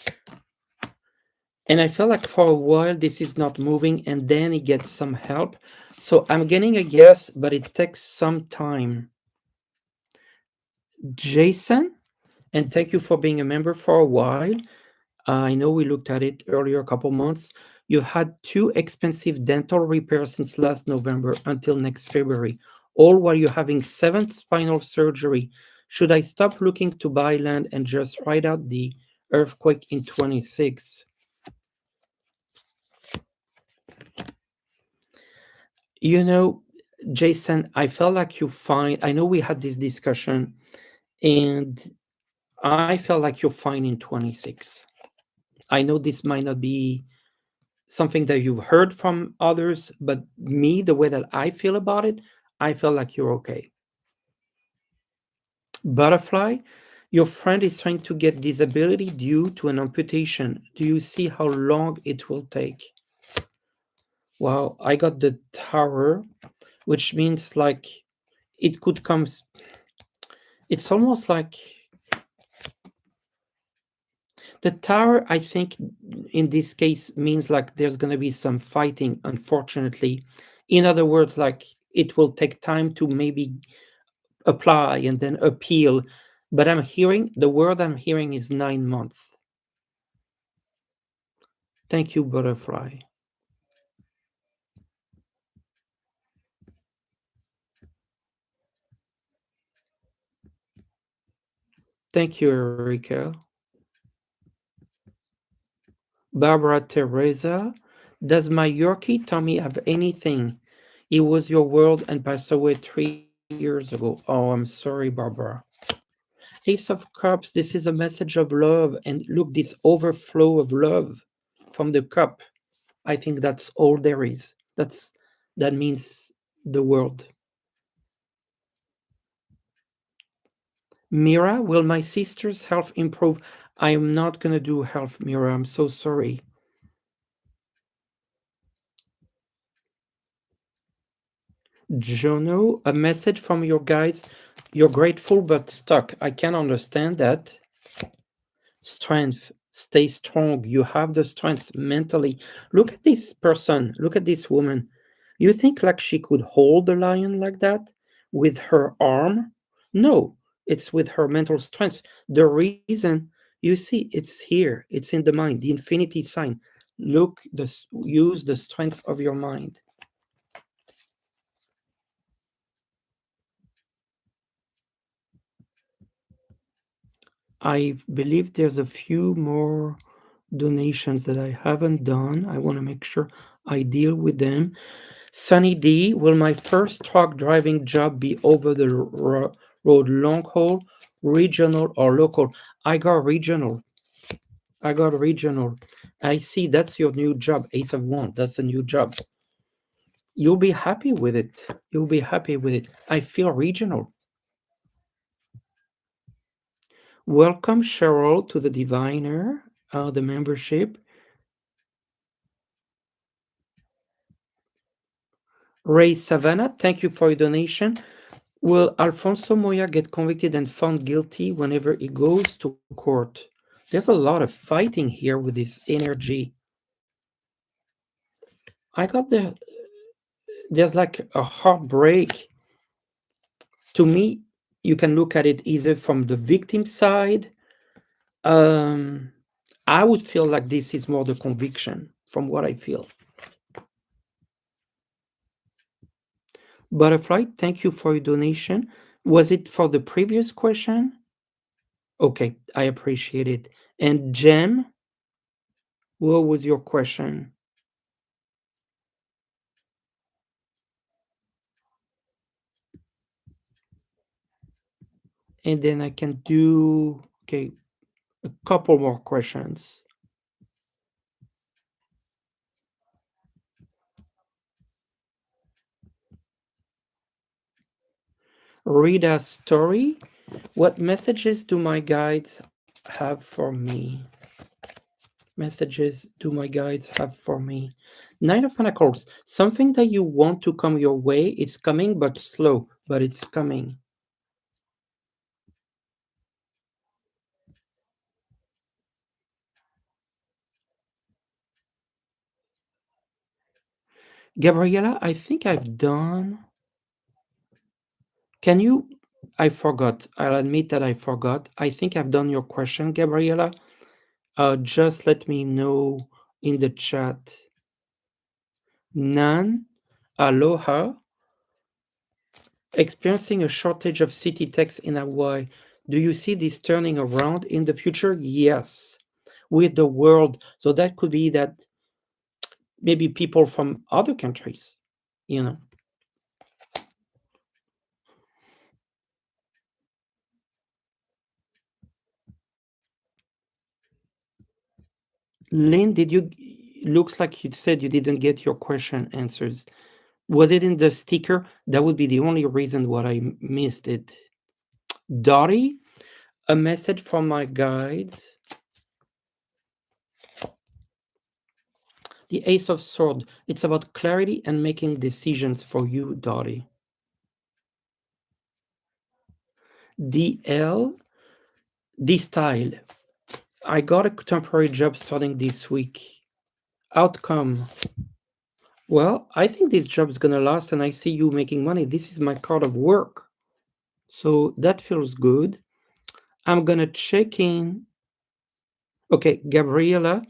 and I feel like for a while this is not moving, and then he gets some help. So I'm getting a yes, but it takes some time. Jason, and thank you for being a member for a while. I know we looked at it earlier, a couple months. You've had 2 expensive dental repairs since last November until next February, all while you're having 7th spinal surgery. Should I stop looking to buy land and just ride out the earthquake in 26. You know, Jason, I felt like you find, I know we had this discussion, and I felt like you're fine in 26. I know this might not be something that you've heard from others, but me, the way that I feel about it, I feel like you're okay. Butterfly, your friend is trying to get disability due to an amputation. Do you see how long it will take? Wow, I got the tower, which means like it could come. It's almost like the tower, I think, in this case means like there's going to be some fighting, unfortunately. In other words, like it will take time to maybe apply and then appeal. But the word I'm hearing is 9 months. Thank you, Butterfly. Thank you, Erika. Barbara Teresa, does my Yorkie Tommy have anything? It was your world and passed away 3 years ago. Oh, I'm sorry, Barbara. Ace of Cups, this is a message of love. And look, this overflow of love from the cup. I think that's all there is. That means the world. Mira, will my sister's health improve? I am not gonna do health, Mira. I'm so sorry. Jono, a message from your guides. You're grateful but stuck. I can understand that. Strength, stay strong. You have the strength mentally. Look at this person. Look at this woman. You think like she could hold the lion like that with her arm? No, it's with her mental strength. The reason, you see, it's here. It's in the mind, the infinity sign. Look, use the strength of your mind. I believe there's a few more donations that I haven't done. I want to make sure I deal with them. Sunny D, will my first truck driving job be over the road, long haul, regional, or local? I got regional. I got regional. I see that's your new job, Ace of Wands. That's a new job. You'll be happy with it. You'll be happy with it. I feel regional. Welcome, Cheryl, to the Diviner, the membership. Ray Savannah, thank you for your donation. Will Alfonso Moya get convicted and found guilty whenever he goes to court? There's a lot of fighting here with this energy. I got there's like a heartbreak. To me, you can look at it either from the victim side. Um, I would feel like this is more the conviction from what I feel. Butterfly, thank you for your donation. Was it for the previous question? Okay, I appreciate it. And Jem, what was your question? And then I can do, okay, a couple more questions. Read a story. What messages do my guides have for me? Messages do my guides have for me? Nine of Pentacles. Something that you want to come your way. It's coming, but slow, but it's coming. Gabriela, I think I've done. Can you? I forgot. I'll admit that I forgot. I think I've done your question, Gabriela. Just let me know in the chat. Nan, aloha. Experiencing a shortage of city techs in Hawaii. Do you see this turning around in the future? Yes. with the world. So that could be that maybe people from other countries, you know. Lynn, did you, looks like you said you didn't get your question answers. Was it in the sticker? That would be the only reason why I missed it. Dottie, a message from my guides. The Ace of Swords. It's about clarity and making decisions for you, Dottie. DL, D style. I got a temporary job starting this week. Outcome. Well, I think this job is gonna last and I see you making money. This is my card of work. So that feels good. I'm gonna check in. Okay, Gabriela,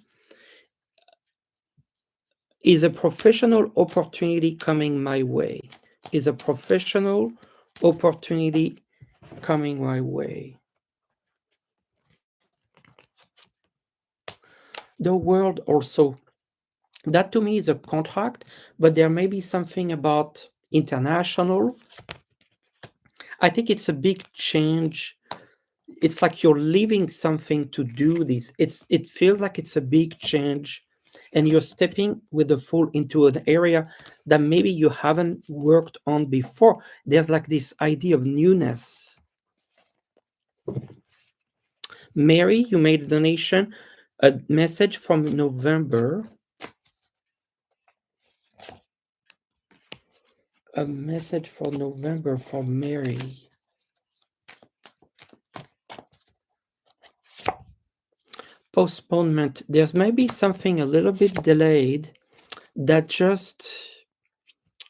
is a professional opportunity coming my way? Is a professional opportunity coming my way? The world also, that to me is a contract, but there may be something about international. I think it's a big change. It's like you're leaving something to do this. It feels like it's a big change, and you're stepping with the full into an area that maybe you haven't worked on before. There's like this idea of newness. Mary, you made a donation. A message from November. A message for November for Mary. Postponement. There's maybe something a little bit delayed that just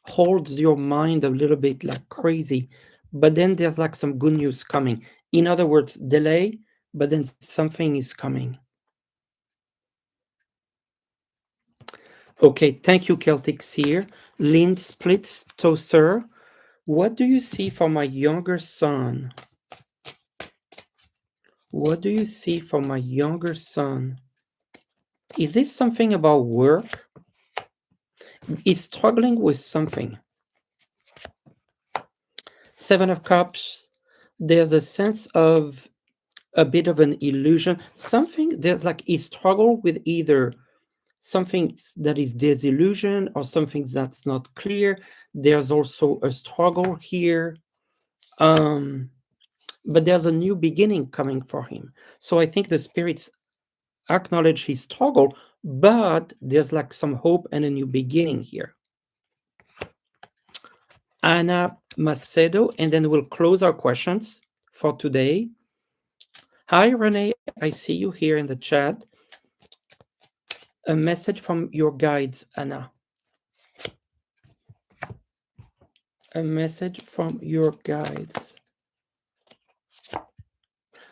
holds your mind a little bit like crazy. But then there's like some good news coming. In other words, delay, but then something is coming. Okay, thank you, Celtic Seer. Lynn Splits Toaster. What do you see for my younger son? What do you see for my younger son? Is this something about work? He's struggling with something. Seven of Cups. There's a sense of a bit of an illusion. Something there's like he struggle with either something that is disillusion or something that's not clear. There's also a struggle here. Um, but there's a new beginning coming for him. So I think the spirits acknowledge his struggle, but there's like some hope and a new beginning here. Anna Macedo, and then we'll close our questions for today. Hi, Renee. I see you here in the chat. A message from your guides, Anna. A message from your guides.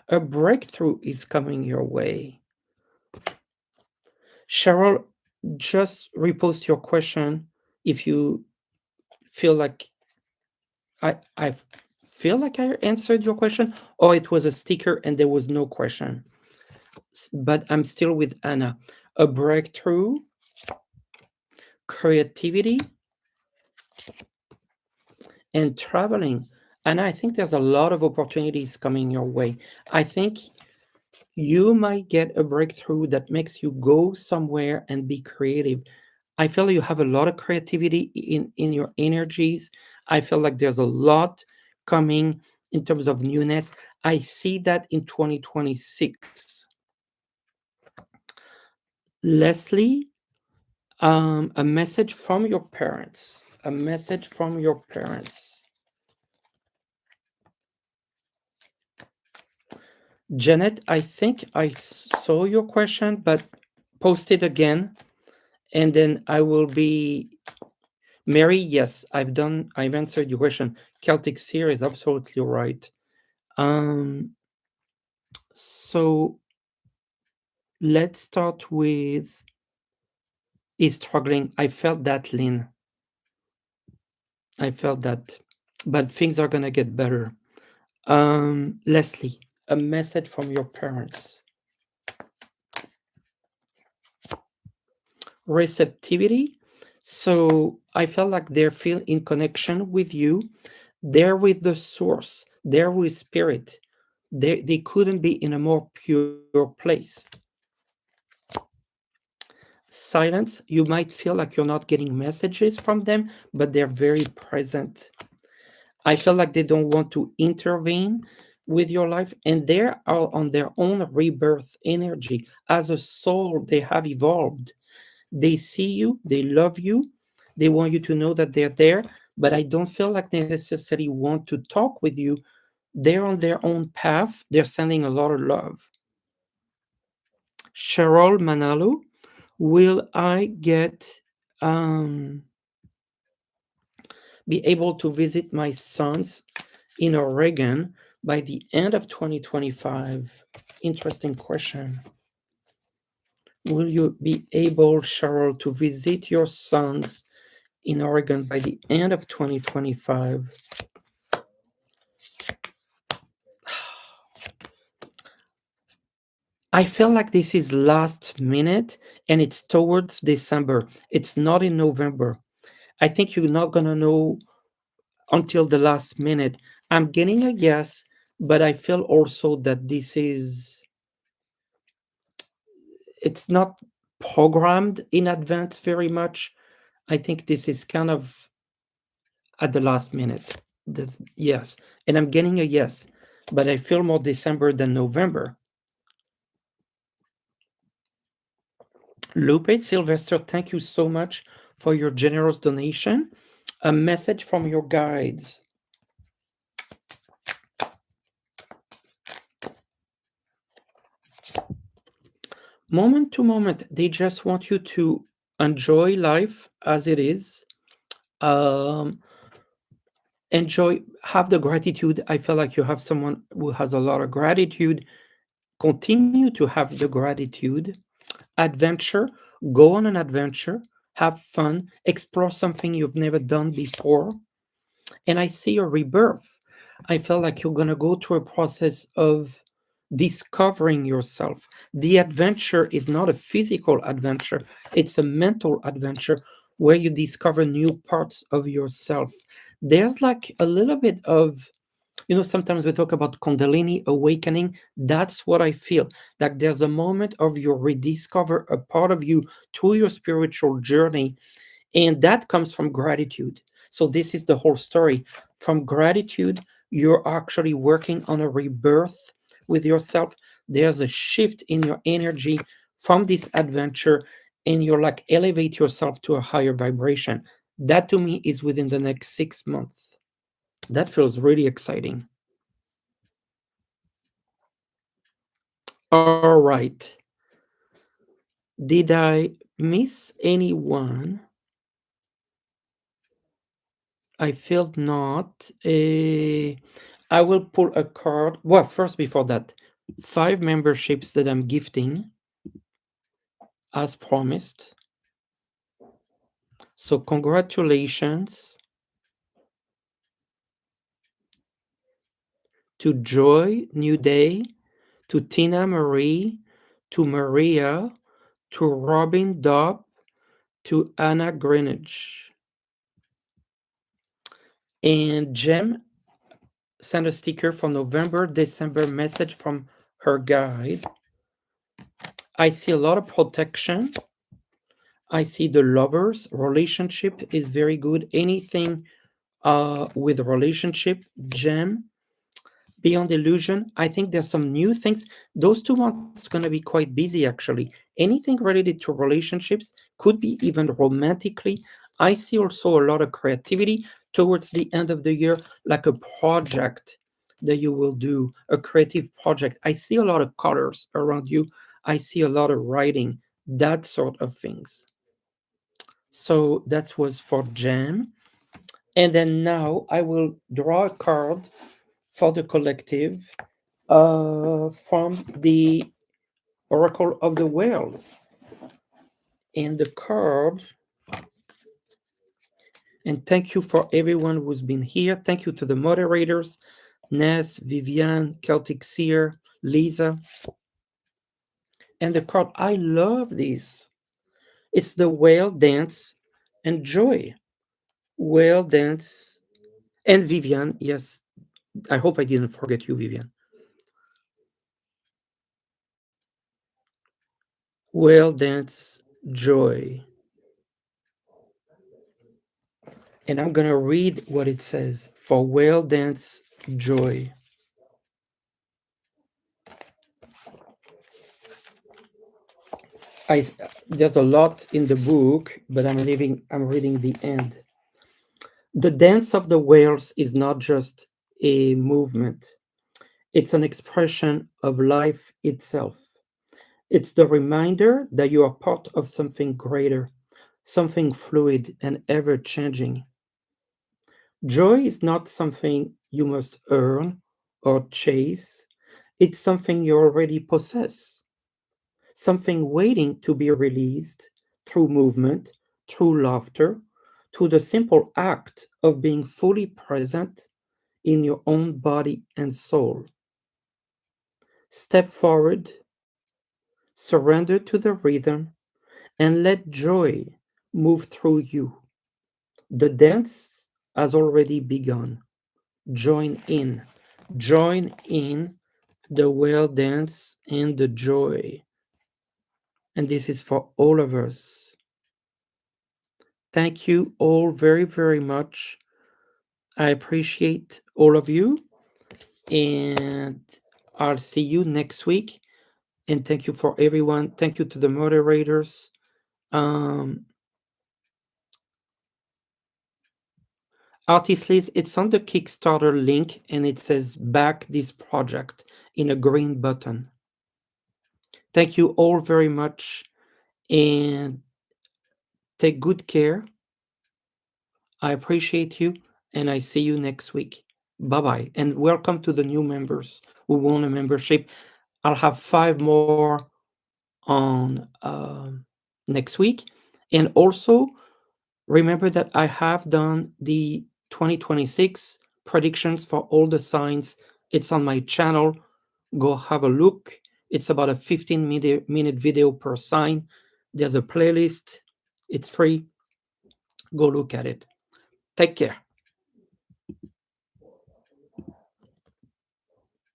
A breakthrough is coming your way. Cheryl, just repost your question if you feel like I feel like I answered your question, or it was a sticker and there was no question. But I'm still with Anna. A breakthrough, creativity, and traveling. And I think there's a lot of opportunities coming your way. I think you might get a breakthrough that makes you go somewhere and be creative. I feel you have a lot of creativity in your energies. I feel like there's a lot coming in terms of newness. I see that in 2026. Leslie, a message from your parents. A message from your parents. Janet, I think I saw your question, but post it again, and then I will be. Mary, yes, I've answered your question. Celtic Seer is absolutely right. So let's start with is struggling. I felt that, Lynn. I felt that, but things are gonna get better. Leslie, a message from your parents. receptivity. So I felt like they're feel in connection with you. They're with the source. They're with spirit. They couldn't be in a more pure place. Silence, you might feel like you're not getting messages from them, but they're very present. I feel like they don't want to intervene with your life, and they are on their own rebirth energy. As a soul, they have evolved. They see you, they love you, they want you to know that they're there, but I don't feel like they necessarily want to talk with you. They're on their own path, they're sending a lot of love. Cheryl Manalu, will I get be able to visit my sons in Oregon by the end of 2025? Interesting question. Will you be able, Cheryl, to visit your sons in Oregon by the end of 2025? I feel like this is last minute and it's towards December. It's not in November. I think you're not going to know until the last minute. I'm getting a yes, but I feel also that this is, it's not programmed in advance very much. I think this is kind of at the last minute. Yes. And I'm getting a yes, but I feel more December than November. Lupe Sylvester, thank you so much for your generous donation. A message from your guides. Moment to moment, they just want you to enjoy life as it is. Um, enjoy, have the gratitude. I feel like you have someone who has a lot of gratitude. Continue to have the gratitude. Adventure, go on an adventure, have fun, explore something you've never done before. And I see a rebirth. I feel like you're going to go through a process of discovering yourself. The adventure is not a physical adventure, it's a mental adventure where you discover new parts of yourself. There's like a little bit of, sometimes we talk about Kundalini awakening. That's what I feel. Like there's a moment of you rediscover a part of you through your spiritual journey, and that comes from gratitude. So this is the whole story. From gratitude, you're actually working on a rebirth with yourself. There's a shift in your energy from this adventure, and you're like elevate yourself to a higher vibration. That to me is within the next 6 months. That feels really exciting. All right. Did I miss anyone? I feel not. I will pull a card. Well, first, before that, 5 memberships that I'm gifting as promised. So, congratulations to Joy New Day, to Tina Marie, to Maria, to Robin Dopp, to Anna Greenwich. And Jem sent a sticker for November, December message from her guide. I see a lot of protection. I see the lovers relationship is very good. Anything with relationship, Gem, beyond illusion. I think there's some new things. Those 2 months going to be quite busy actually. Anything related to relationships could be even romantically. I see also a lot of creativity towards the end of the year, like a project that you will do, a creative project. I see a lot of colors around you. I see a lot of writing, that sort of things. So that was for Jam. And then now I will draw a card for the collective from the Oracle of the Whales. And the card, and thank you for everyone who's been here. Thank you to the moderators, Ness, Vivian, Celtic Seer, Lisa. And the card, I love this. It's the whale dance and joy. Whale dance and Vivian. Yes, I hope I didn't forget you, Vivian. Whale dance joy. And I'm going to read what it says for whale dance joy. I There's a lot in the book, but I'm reading the end. The dance of the whales is not just a movement. It's an expression of life itself. It's the reminder that you are part of something greater, something fluid and ever changing. Joy is not something you must earn or chase, it's something you already possess, something waiting to be released through movement, through laughter, through the simple act of being fully present in your own body and soul. Step forward, surrender to the rhythm, and let joy move through you. The dance has already begun. Join in. Join in the whale dance and the joy. And this is for all of us. Thank you all very, very much. I appreciate all of you. And I'll see you next week. And thank you for everyone. Thank you to the moderators. Um, Artist Liz, it's on the Kickstarter link and it says back this project in a green button. Thank you all very much and take good care. I appreciate you and I see you next week. Bye bye. And welcome to the new members who want a membership. I'll have 5 more on next week. And also, remember that I have done the 2026 predictions for all the signs. It's on my channel. Go have a look. It's about a 15-minute video per sign. There's a playlist. It's free. Go look at it. Take care.